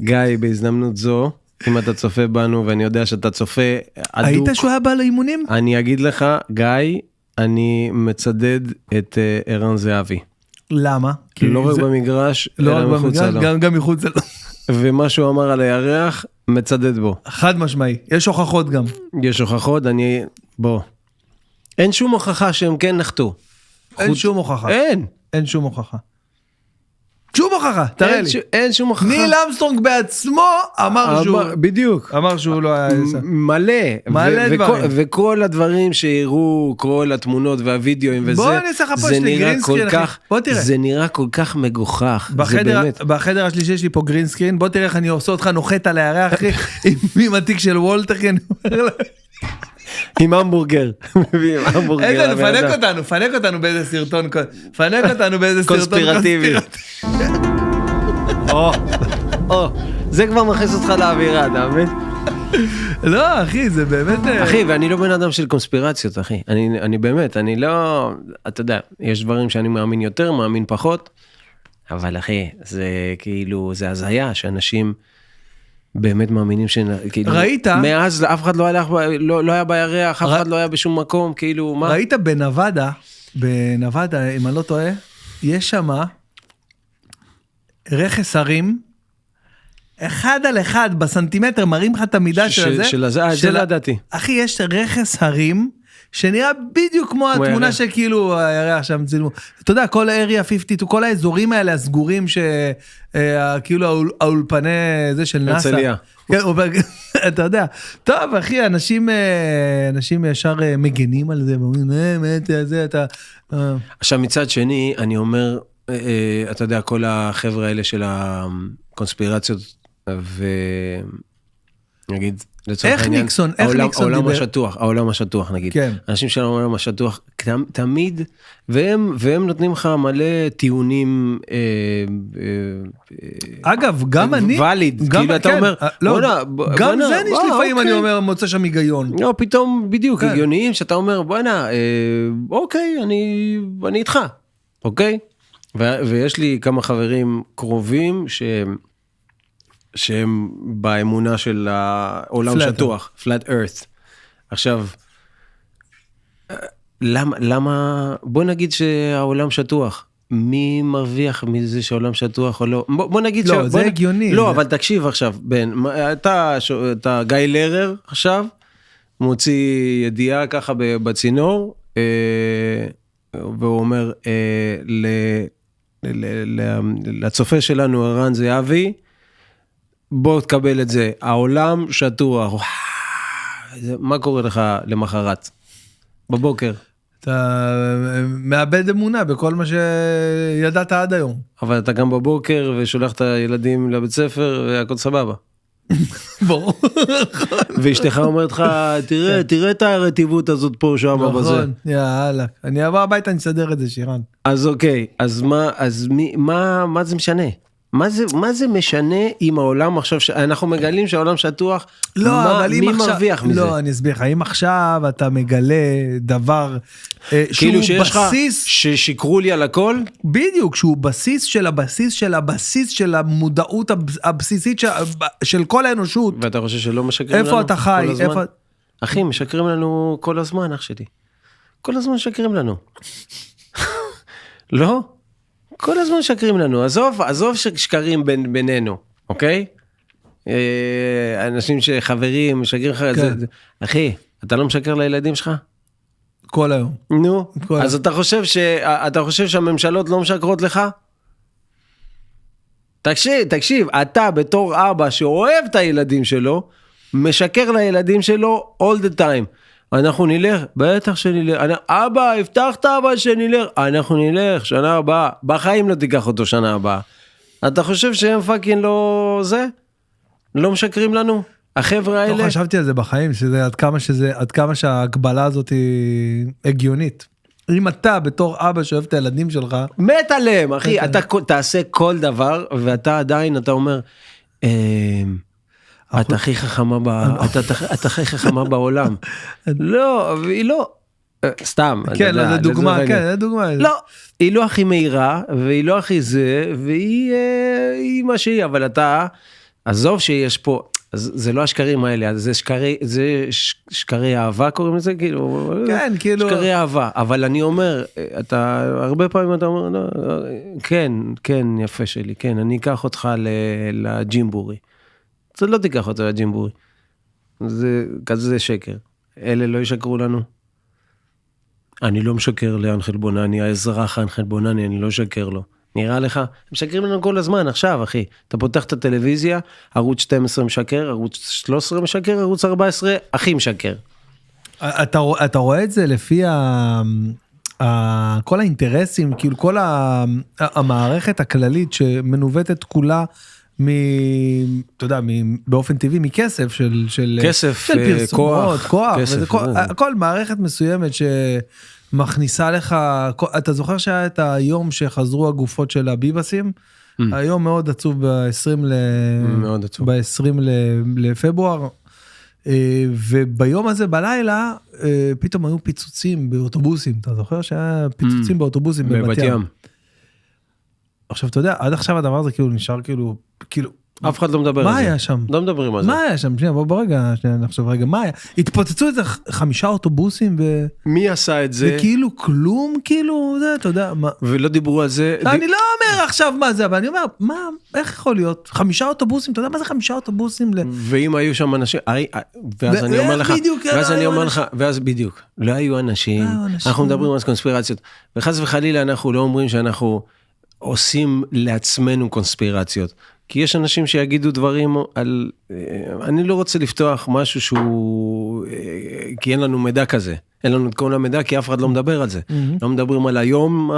גיא, בהזדמנות זו, אם אתה צופה בנו, ואני יודע שאתה צופה אדוק. היית שהוא היה בא לאימונים? אני אגיד לך, גיא, אני מצדד את ערן זהבי. למה? לא רק במגרש, אלא מחוצה לו. גם מחוצה לו. ומה שהוא אמר על הירח, מצדד בו. חד משמעי, יש הוכחות גם. יש הוכחות, בוא. אין שום הוכחה שהם כן נחתו. אין שום הוכחה. אין שום הוכחה. שום הוכחה, תראה לי. אין שום הוכחה. ניל אמסטרונג בעצמו אמר שהוא... בדיוק. אמר שהוא לא היה... מלא דברים. וכל הדברים שהראו, כל התמונות והווידאוים וזה, בוא נעשה לך פה שלי גרינסקרין, בוא תראה. זה נראה כל כך מגוחך. בחדר השלישי יש לי פה גרינסקרין, בוא תראה איך אני עושה אותך נוחת על הירח, אחי, עם התיק של וולטר, אני אומר לה... עם המבורגר. איזה, פנק אותנו באיזה סרטון קונספירטיבי. זה כבר מכניס אותך לאווירה, אתה מבין? לא, אחי, זה באמת... אחי, ואני לא בן אדם של קונספירציות, אחי. אני באמת, אני לא... אתה יודע, יש דברים שאני מאמין יותר, מאמין פחות, אבל אחי, זה כאילו, זה הזיה שאנשים... באמת מאמינים ראית? מאז אף אחד לא היה בירח, אף אחד לא היה בשום מקום, כאילו, מה? ראית בנבדה, אם אני לא טועה, יש שם רכס הרים, אחד על אחד בסנטימטר, מראים לך את המידה של זה. זה לא ידעתי. אחי, יש רכס הרים, שנראה בדיוק כמו התמונה שכאילו הירח שם צילמו. אתה יודע, כל האריה 52, כל האזורים האלה הסגורים שכאילו האולפני זה של נאסא. הרצליה. אתה יודע. טוב, אחי, אנשים ישר מגנים על זה, ואומרים, זה אתה... עכשיו, מצד שני, אני אומר, אתה יודע, כל החבר'ה האלה של הקונספירציות, ונגיד, איך ניקסון דיבר? העולם השטוח נגיד. אנשים של העולם השטוח, תמיד, והם נותנים לך מלא טיעונים, אגב, גם אני, כאילו אתה אומר, גם זה לפעמים אני אומר, מוצא שם היגיון. לא, פתאום בדיוק, הגיוניים, שאתה אומר, בוא'נה, אוקיי, אני איתך, אוקיי? ויש לי כמה חברים קרובים, שהם באמונה של העולם שטוח, flat earth. עכשיו, למה, בוא נגיד שהעולם שטוח, מי מרוויח מזה שהעולם שטוח או לא? בוא נגיד לא, זה הגיוני. לא, אבל תקשיב עכשיו, בן, אתה גיא לרר עכשיו, מוציא ידיעה ככה בצינור, והוא אומר, לצופה שלנו ערן זהבי, בוא תקבל את זה, העולם שטוח, מה קורה לך למחרת? בבוקר. אתה מאבד אמונה בכל מה שידעת עד היום. אבל אתה גם בבוקר ושולח את הילדים לבית ספר והכל סבבה. ברור. ואשתך אומרת לך, תראה את הרטיבות הזאת פה שם בזה. נכון, יאללה. אני אבוא הביתה, אני אסדר את זה, שירן. אז אוקיי, אז מה זה משנה? מה זה משנה אם העולם עכשיו, אנחנו מגלים שהעולם שטוח, מי מרוויח מזה? לא, אני אסביר לך, אם עכשיו אתה מגלה דבר כאילו שיש לך, ששיקרו לי על הכל? בדיוק, שהוא בסיס של הבסיס של הבסיס של המודעות הבסיסית של כל האנושות. ואתה חושב שלא משקרים לנו? איפה אתה חי? אחי, משקרים לנו כל הזמן, אח שלי. כל הזמן משקרים לנו. לא? כל הזמן שקרים לנו, עזוב שקרים בינינו, אוקיי? אנשים שחברים, משקרים לך, אחי, אתה לא משקר לילדים שלך? כל היום. נו, אז אתה חושב שהממשלות לא משקרות לך? תקשיב, אתה בתור אבא שאוהב את הילדים שלו, משקר לילדים שלו all the time. אנחנו נלך, בטח שנלך, אבא, הבטחת אבא שנלך, אנחנו נלך, שנה הבאה, בחיים לא תיקח אותו שנה הבאה. אתה חושב שהם פאקינג לא זה? לא משקרים לנו? החבר'ה האלה? לא חשבתי על זה בחיים, שזה עד כמה שההגבלה הזאת היא הגיונית. אם אתה בתור אבא שאוהב את הילדים שלך... מת עליהם, אחי, אתה תעשה כל דבר, ואתה עדיין, אתה אומר... אתה הכי חכמה בעולם. לא, היא לא. סתם. כן, זה דוגמה, כן, זה דוגמה. לא, היא לא הכי מהירה, והיא לא הכי זה, והיא מה שהיא, אבל אתה עזוב שיש פה, זה לא השקרים האלה, זה שקרי אהבה קוראים לזה, כאילו, כן, כאילו, שקרי אהבה, אבל אני אומר, הרבה פעמים אתה אומר, לא, כן, יפה שלי, כן, אני אקח אותך לג'ימבורי, זה לא תיקח אותך לג'ימבורי, זה כזה שקר, אלה לא ישקרו לנו, אני לא משקר לאנחל בונני, האזרח האנחל בונני, אני לא משקר לו, נראה לך, הם משקרים לנו כל הזמן, עכשיו אחי, אתה פותח את הטלוויזיה, ערוץ 12 משקר, ערוץ 13 משקר, ערוץ 14, הכי משקר. אתה רואה את זה לפי כל האינטרסים, כאילו כל המערכת הכללית שמנווטת כולה, אתה יודע, באופן טבעי, מכסף של כסף, פרסומות, כוח, כל מערכת מסוימת מכניסה לך, אתה זוכר שהיה את היום שחזרו הגופות של הביבסים? היום מאוד עצוב ב-20 לפברואר, וביום הזה בלילה, פתאום היו פיצוצים באוטובוסים, אתה זוכר שהיה פיצוצים באוטובוסים בבת ים? עכשיו אתה יודע, עד עכשיו הדבר הזה כאילו נשאר כאילו, אף אחד לא מדבר על זה. מה היה שם? לא מדברים על זה. מה היה שם? בוא רגע, נחשוב רגע, מה היה? התפוצצו איזה 5 אוטובוסים מי עשה את זה? וכאילו כלום, כאילו, זה, אתה יודע, מה? ולא דיברו על זה. אני לא אומר עכשיו מה זה, אבל אני אומר, מה, איך יכול להיות? 5 אוטובוסים, אתה יודע מה זה 5 אוטובוסים? ואם היו שם אנשים, ואז אני אומר לך, ואז בדיוק, לא היו אנשים, אנחנו מדברים על קונספירציות, וחס וחלילה אנחנו לא אומרים שאנחנו עושים לעצמנו קונספירציות. כי יש אנשים שיגידו דברים על, אני לא רוצה לפתוח משהו שהוא, כי אין לנו מידע כזה, אין לנו את כל המידע, כי אף אחד לא מדבר על זה. לא מדברים על היום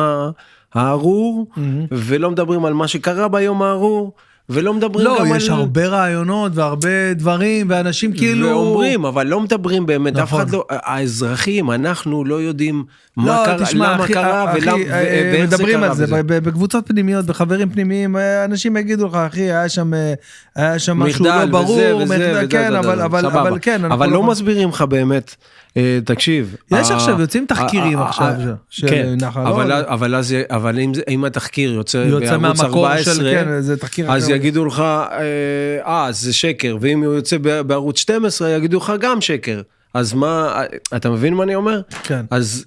הארור, ולא מדברים על מה שקרה ביום הארור, ולא מדברים גם על... לא, יש הרבה רעיונות והרבה דברים, ואנשים כאילו... ואומרים, אבל לא מדברים באמת, אף אחד לא, האזרחים, אנחנו לא יודעים מה קרה, למה קרה, ואיך זה קרה. מדברים על זה, בקבוצות פנימיות, בחברים פנימיים, אנשים יגידו לך, אחי, היה שם משהו לא ברור, כן, אבל כן. אבל לא מסבירים לך באמת, תקשיב. יש עכשיו, יוצאים תחקירים עכשיו, כן, אבל אם התחקיר יוצא בערוץ 14, אז יגידו לך, זה שקר, ואם הוא יוצא בערוץ 12, יגידו לך גם שקר. אז מה, אתה מבין מה אני אומר? כן. אז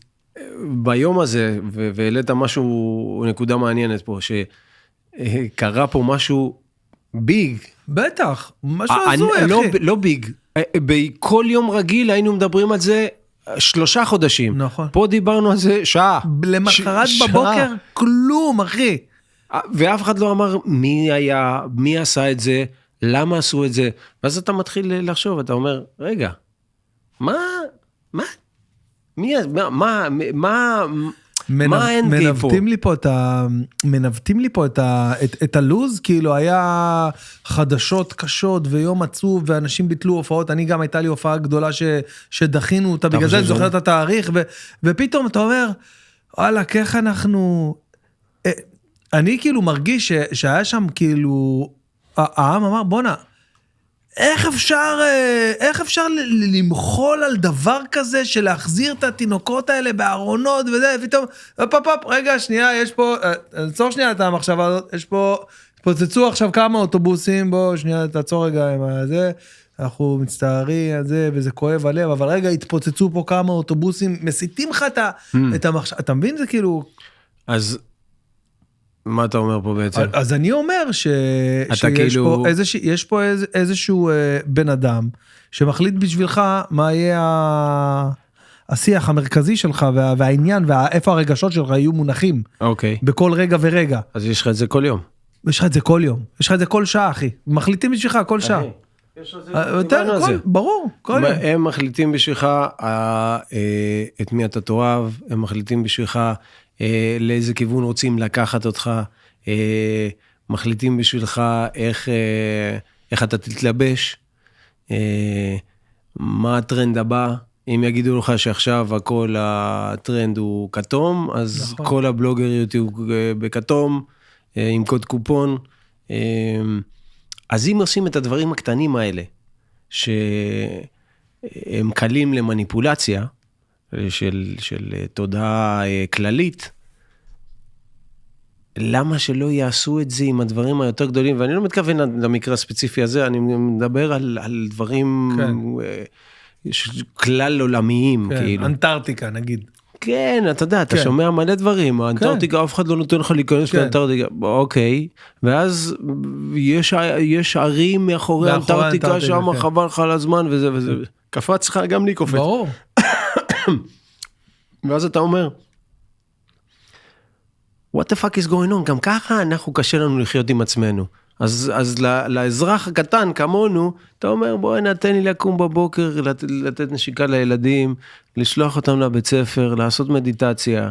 ביום הזה, והעלית משהו, נקודה מעניינת פה, שקרה פה משהו ביג. בטח, משהו הזוי, אחי. לא ביג, בכל יום רגיל היינו מדברים על זה 3 חודשים. נכון. פה דיברנו על זה שעה. למחרת בבוקר, כלום, אחי. ואף אחד לא אמר מי היה, מי עשה את זה, למה עשו את זה, ואז אתה מתחיל לחשוב, אתה אומר, רגע, מה האנד פה? מנווטים לי פה את הלוז, כאילו היה חדשות קשות ויום עצוב, ואנשים ביטלו הופעות, אני גם הייתה לי הופעה גדולה שדחינו אותה, בגלל זה אני זוכר את התאריך, ופתאום אתה אומר, וואלה, איך אנחנו... אני כאילו מרגיש שהיה שם כאילו, העם אמר, בונה, איך אפשר למחול על דבר כזה, של להחזיר את התינוקות האלה בארונות וזה, ופתאום, רגע, שנייה, יש פה, תעצור שנייה את המחשבה הזאת, יש פה, פוצצו עכשיו כמה אוטובוסים, בוא, שנייה, תעצור רגע עם זה, אנחנו מצטערים על זה, וזה כואב הלב, אבל רגע, התפוצצו פה כמה אוטובוסים, מסיתים לך את המחשבה, אתה מבין? זה כאילו... אז... מה אתה אומר פה בעצם? אז אני אומר שיש פה איזשהו בן אדם שמחליט בשבילך מה יהיה השיח המרכזי שלך והעניין ואיפה הרגשות שלך יהיו מונחים. אוקיי. בכל רגע ורגע. אז יש לך את זה כל יום. יש לך את זה כל יום. יש לך את זה כל שעה, אחי. מחליטים בשבילך כל שעה. ברור, כל יום. הם מחליטים בשבילך את מי אתה תאהב, הם מחליטים בשבילך לאיזה כיוון רוצים לקחת אותך, מחליטים בשבילך איך אתה תתלבש, מה הטרנד הבא, אם יגידו לך שעכשיו הכל הטרנד הוא כתום, אז נכון. כל הבלוגריות הוא בכתום, עם קוד קופון, אז אם עושים את הדברים הקטנים האלה, שהם קלים למניפולציה, של תודעה כללית, למה שלא יעשו את זה עם הדברים היותר גדולים, ואני לא מתכוון למקרה הספציפי הזה, אני מדבר על דברים כלל עולמיים, כאילו. אנטארקטיקה נגיד. כן, אתה יודע, אתה שומע מלא דברים, האנטארקטיקה, אף אחד לא נותן לך להיכנס לאנטארקטיקה, אוקיי, ואז יש ערים מאחורי האנטארקטיקה, שם חבל לך על הזמן, וזה וזה, קפץ לך, גם לי קופץ. ברור. ואז אתה אומר, what the fuck is going on? גם ככה אנחנו קשה לנו לחיות עם עצמנו. אז לאזרח הקטן כמונו, אתה אומר, בואי נתן לי לקום בבוקר, לתת נשיקה לילדים, לשלוח אותם לבית ספר, לעשות מדיטציה.